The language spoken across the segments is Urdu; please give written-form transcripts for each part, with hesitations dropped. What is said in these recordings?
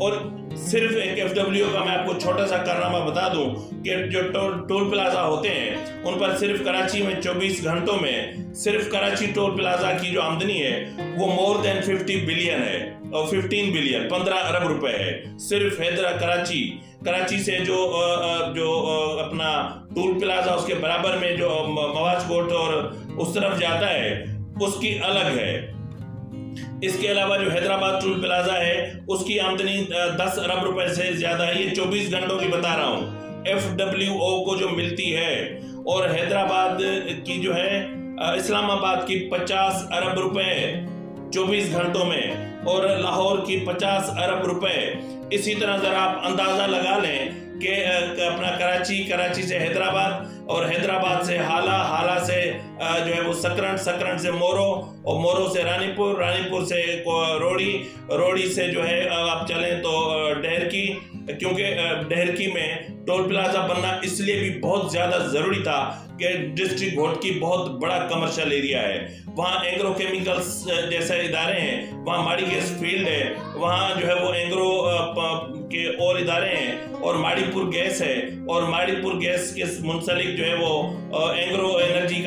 اور صرف ایک FWO کا میں آپ کو چھوٹا سا کارنامہ بتا دوں کہ جو ٹول پلازا ہوتے ہیں ان پر صرف کراچی میں 24 گھنٹوں میں صرف کراچی ٹول پلازا کی جو آمدنی ہے وہ مور دین 50 بلین ہے اور 15 بلین 15 ارب روپے ہے. صرف کراچی سے جو اپنا ٹول پلازا اس کے برابر میں جو مواج کوٹ اور اس طرف جاتا ہے اس کی الگ ہے. اس کے علاوہ جو حیدرآباد ٹول پلازا ہے اس کی آمدنی 10 ارب روپے سے زیادہ ہے. یہ 24 گھنٹوں کی بتا رہا ہوں FWO کو جو ملتی ہے. اور حیدرآباد کی جو ہے اسلام آباد کی 50 ارب روپے 24 گھنٹوں میں اور لاہور کی 50 ارب روپے. اسی طرح ذرا آپ اندازہ لگا لیں کہ اپنا کراچی سے حیدرآباد اور حیدرآباد سے حالہ سے جو ہے وہ سکرنٹ سے مورو اور مورو سے رانی پور سے روڑی سے جو ہے آپ چلیں تو ڈہرکی. کیونکہ ڈہرکی میں ٹول پلازا بننا اس لیے بھی بہت زیادہ ضروری تھا کہ ڈسٹرکٹ گھوٹکی بہت بڑا کمرشل ایریا ہے. وہاں اینگرو کیمیکلز جیسے ادارے ہیں, وہاں ماڑی گیس فیلڈ ہے, وہاں جو ہے وہ اینگرو کے اور ادارے ہیں اور ماڑی پور گیس ہے اور ماڑی پور گیس کے منسلک جو ہے وہ اینگرو انرجی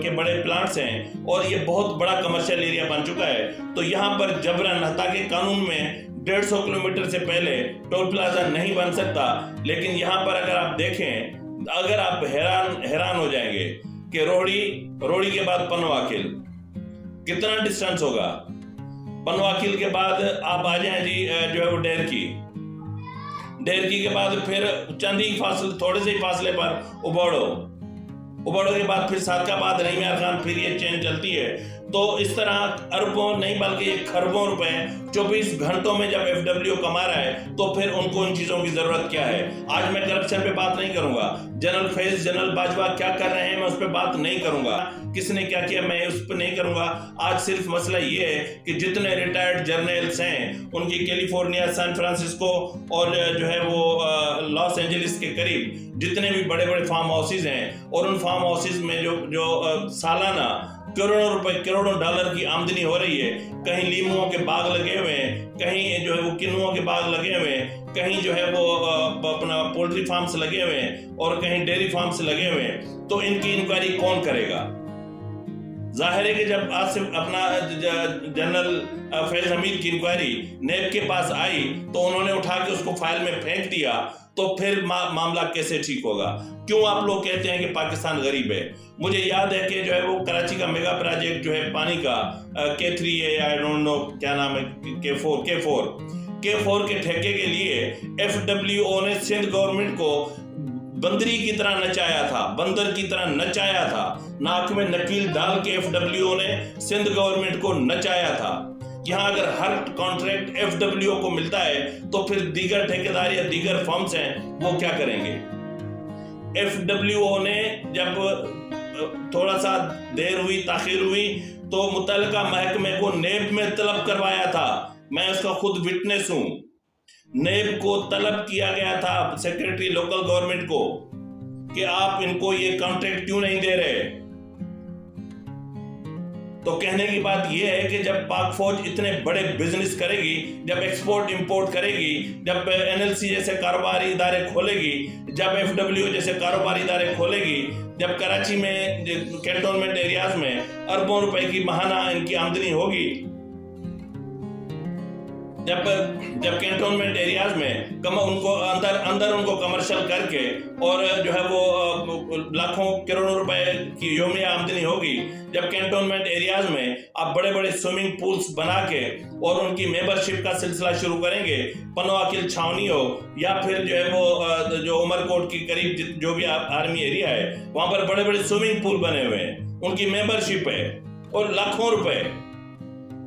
کے بڑے پلانٹس ہیں اور یہ بہت بڑا کمرشل ایریا بن چکا ہے. تو یہاں پر جبراً حتیٰ کہ قانون میں 150 کلومیٹر سے پہلے ٹول پلازا نہیں بن سکتا. لیکن یہاں پر اگر آپ دیکھیں, اگر آپ حیران ہو جائیں گے کہ روڑی کے بعد پنواکل کتنا ڈسٹنس ہوگا. پنواکل کے بعد آپ آ جائیں جی جو ہے وہ ڈہرکی کے بعد پھر تھوڑے سے ہی فاصلے پر ابوڑو کے بعد پھر صادقآباد رحیم یار خان, پھر یہ چین چلتی ہے. تو اس طرح اربوں نہیں بلکہ یہ کھربوں روپے 24 گھنٹوں میں جب FWO کما رہا ہے تو پھر ان کو ان چیزوں کی ضرورت کیا ہے. آج میں کرپشن پہ بات نہیں کروں گا, جنرل فیض جنرل باجوہ کیا کر رہے ہیں میں اس پہ بات نہیں کروں گا, کس نے کیا کیا میں اس پہ نہیں کروں گا. آج صرف مسئلہ یہ ہے کہ جتنے ریٹائرڈ جرنیلز ہیں ان کی کیلیفورنیا, سان فرانسسکو اور جو ہے وہ لاس اینجلس کے قریب جتنے بھی بڑے فارم ہاؤسز ہیں اور ان فارم ہاؤسز میں جو سالانہ کروڑوں ڈالر کی آمدنی ہو رہی ہے. کہیں لیموؤں کے باغ لگے ہوئے ہیں, کہیں جو ہے وہ کنوؤں کے باغ لگے ہوئے ہیں, کہیں جو ہے وہ اپنا پولٹری فارمز لگے ہوئے ہیں اور کہیں ڈیری فارمز لگے ہوئے ہیں. تو ان کی انکوائری کون کرے گا؟ ظاہر ہے کہ جب آصف اپنا جنرل فیض حمید کی انکوائری نیب کے پاس آئی تو انہوں نے اٹھا کے اس کو فائل میں پھینک دیا. تو پھر معاملہ کیسے ٹھیک ہوگا؟ کیوں آپ لوگ کہتے ہیں کہ پاکستان غریب ہے؟ مجھے یاد ہے کہ جو ہے وہ کراچی کا میگا پروجیکٹ جو ہے پانی کا K3 ہے, آئی ڈونٹ نو کیا نام ہے, K4 کے ٹھیکے کے لیے FWO نے سندھ گورنمنٹ کو بندری کی طرح بندر کی طرح نچایا تھا. ناک میں نکیل ڈال کے FWO نے سندھ گورنمنٹ کو نچایا تھا. یہاں اگر ہر کانٹریکٹ FWO کو ملتا ہے تو پھر دیگر ٹھیکیدار یا دیگر فرمز ہیں وہ کیا کریں گے؟ FWO نے جب تھوڑا سا دیر ہوئی, تاخیر ہوئی تو متعلقہ محکمے کو نیب میں طلب کروایا تھا. میں اس کا خود وٹنس ہوں. نیب کو طلب کیا گیا تھا سیکریٹری لوکل گورنمنٹ کو کہ آپ ان کو یہ کانٹریکٹ کیوں نہیں دے رہے. تو کہنے کی بات یہ ہے کہ جب پاک فوج اتنے بڑے بزنس کرے گی, جب ایکسپورٹ امپورٹ کرے گی, جب NLC جیسے کاروباری ادارے کھولے گی, جب FWO جیسے کاروباری ادارے کھولے گی, جب کراچی میں کینٹونمنٹ ایریاز میں اربوں روپے کی ماہانہ ان کی آمدنی ہوگی, جب کینٹونمنٹ ایریاز میں ان کو اندر ان کو کمرشل کر کے اور جو ہے وہ لاکھوں کروڑوں روپے کی یومیہ آمدنی ہوگی, جب کینٹونمنٹ ایریاز میں آپ بڑے سوئمنگ پولز بنا کے اور ان کی ممبرشپ کا سلسلہ شروع کریں گے, پنواکل چھاونی ہو یا پھر جو ہے وہ جو عمر کوٹ کی قریب جو بھی آرمی ایریا ہے وہاں پر بڑے سوئمنگ پول بنے ہوئے ہیں, ان کی ممبرشپ ہے اور لاکھوں روپے.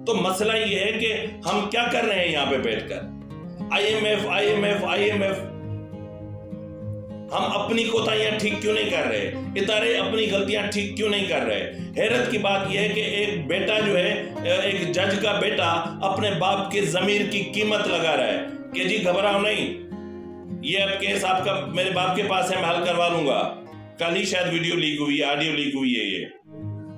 تو مسئلہ یہ ہے کہ ہم کیا کر رہے ہیں یہاں پہ بیٹھ کر؟ IMF ہم اپنی کوتاہیاں ٹھیک کیوں نہیں کر رہے؟ ادارے اپنی غلطیاں ٹھیک کیوں نہیں کر رہے؟ حیرت کی بات یہ ہے کہ ایک بیٹا جو ہے, ایک جج کا بیٹا اپنے باپ کے ضمیر کی قیمت لگا رہا ہے کہ جی گھبراؤ نہیں, یہ اب کیس آپ کا میرے باپ کے پاس ہے, میں حل کروا لوں گا. کل ہی شاید ویڈیو لیک ہوئی ہے, آڈیو لیک ہوئی ہے یہ,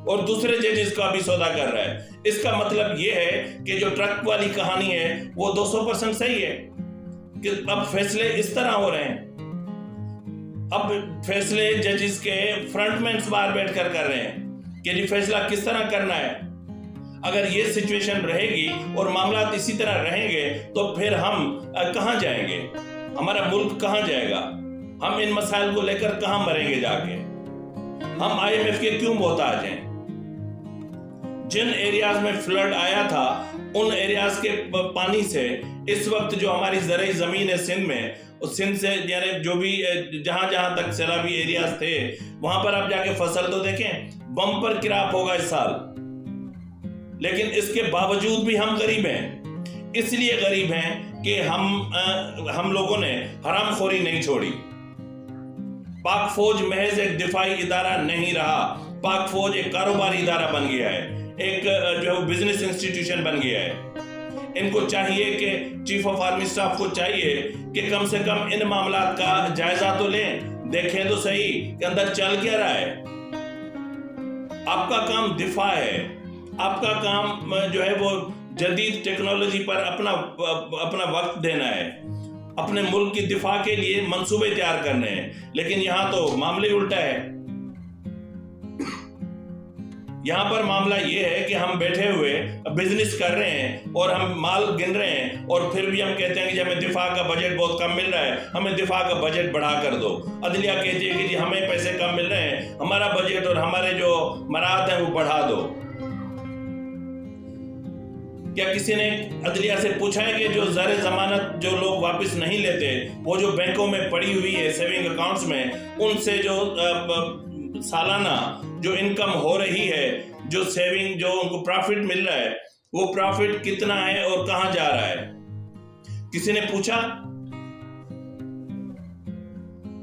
اور دوسرے ججز کا بھی سودا کر رہا ہے. اس کا مطلب یہ ہے کہ جو ٹرک والی کہانی ہے وہ 200% صحیح ہے. کہ اب فیصلے اس طرح ہو رہے ہیں، اب فیصلے ججز کے فرنٹ مینس باہر بیٹھ کر رہے ہیں کہ جی فیصلہ کس طرح کرنا ہے۔ اگر یہ سچویشن رہے گی اور معاملات اسی طرح رہیں گے تو پھر ہم کہاں جائیں گے، ہمارا ملک کہاں جائے گا، ہم ان مسائل کو لے کر کہاں مریں گے جا کے، ہم IMF کے کیوں محتاج ہیں؟ جن ایریاز میں فلڈ آیا تھا ان ایریاز کے پانی سے اس وقت جو ہماری زرعی زمین ہے سندھ میں، سندھ سے یعنی جو بھی جہاں جہاں تک سیلابی ایریاز تھے وہاں پر آپ جا کے فصل تو دیکھیں، بمپر کراپ ہوگا اس سال، لیکن اس کے باوجود بھی ہم غریب ہیں۔ اس لیے غریب ہیں کہ ہم لوگوں نے حرام خوری نہیں چھوڑی۔ پاک فوج محض ایک دفاعی ادارہ نہیں رہا، پاک فوج ایک کاروباری ادارہ بن گیا ہے، ایک جو بزنس انسٹیٹیوشن بن گیا ہے۔ ان کو چاہیے کہ چیف آف آرمی اسٹاف کو چاہیے کہ کم سے کم ان معاملات کا جائزہ تو لیں، دیکھیں تو صحیح کہ اندر چل کیا رہا ہے۔ آپ کا کام دفاع ہے، آپ کا کام جو ہے وہ جدید ٹیکنالوجی پر اپنا وقت دینا ہے، اپنے ملک کی دفاع کے لیے منصوبے تیار کرنے ہیں، لیکن یہاں تو معاملے الٹا ہے۔ یہاں پر معاملہ یہ ہے کہ ہم بیٹھے ہوئے بزنس کر رہے ہیں اور ہم مال گن رہے ہیں اور پھر بھی ہم کہتے ہیں کہ ہمیں دفاع کا بجٹ بہت کم مل رہا ہے، ہمیں دفاع کا بجٹ بڑھا کر دو۔ عدلیہ کہتی ہے کہ جی ہمیں پیسے کم مل رہے ہیں، ہمارا بجٹ اور ہمارے جو مراحت ہیں وہ بڑھا دو۔ کیا کسی نے عدلیہ سے پوچھا ہے کہ جو زر ضمانت جو لوگ واپس نہیں لیتے، وہ جو بینکوں میں پڑی ہوئی ہے سیونگ اکاؤنٹس میں، ان سے جو سالانہ جو انکم ہو رہی ہے، جو سیونگ جو ان کو پرافٹ مل رہا ہے، وہ پرافٹ کتنا ہے اور کہاں جا رہا ہے؟ کسی نے پوچھا؟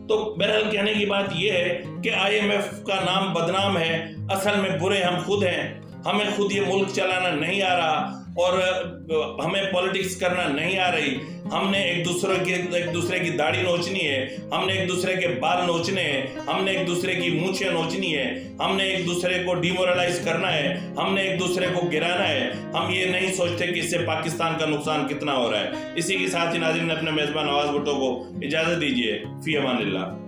تو بہرحال کہنے کی بات یہ ہے کہ IMF کا نام بدنام ہے، اصل میں برے ہم خود ہیں، ہمیں خود یہ ملک چلانا نہیں آ رہا اور ہمیں پولیٹکس کرنا نہیں آ رہی۔ ہم نے ایک دوسرے کی داڑھی نوچنی ہے، ہم نے ایک دوسرے کے بال نوچنے ہیں، ہم نے ایک دوسرے کی مونچھیں نوچنی ہے، ہم نے ایک دوسرے کو ڈیمورلائز کرنا ہے، ہم نے ایک دوسرے کو گرانا ہے۔ ہم یہ نہیں سوچتے کہ اس سے پاکستان کا نقصان کتنا ہو رہا ہے۔ اسی کے ساتھ ہی ناظرین اپنے میزبان نواز بھٹو کو اجازت دیجیے، فی امان اللہ۔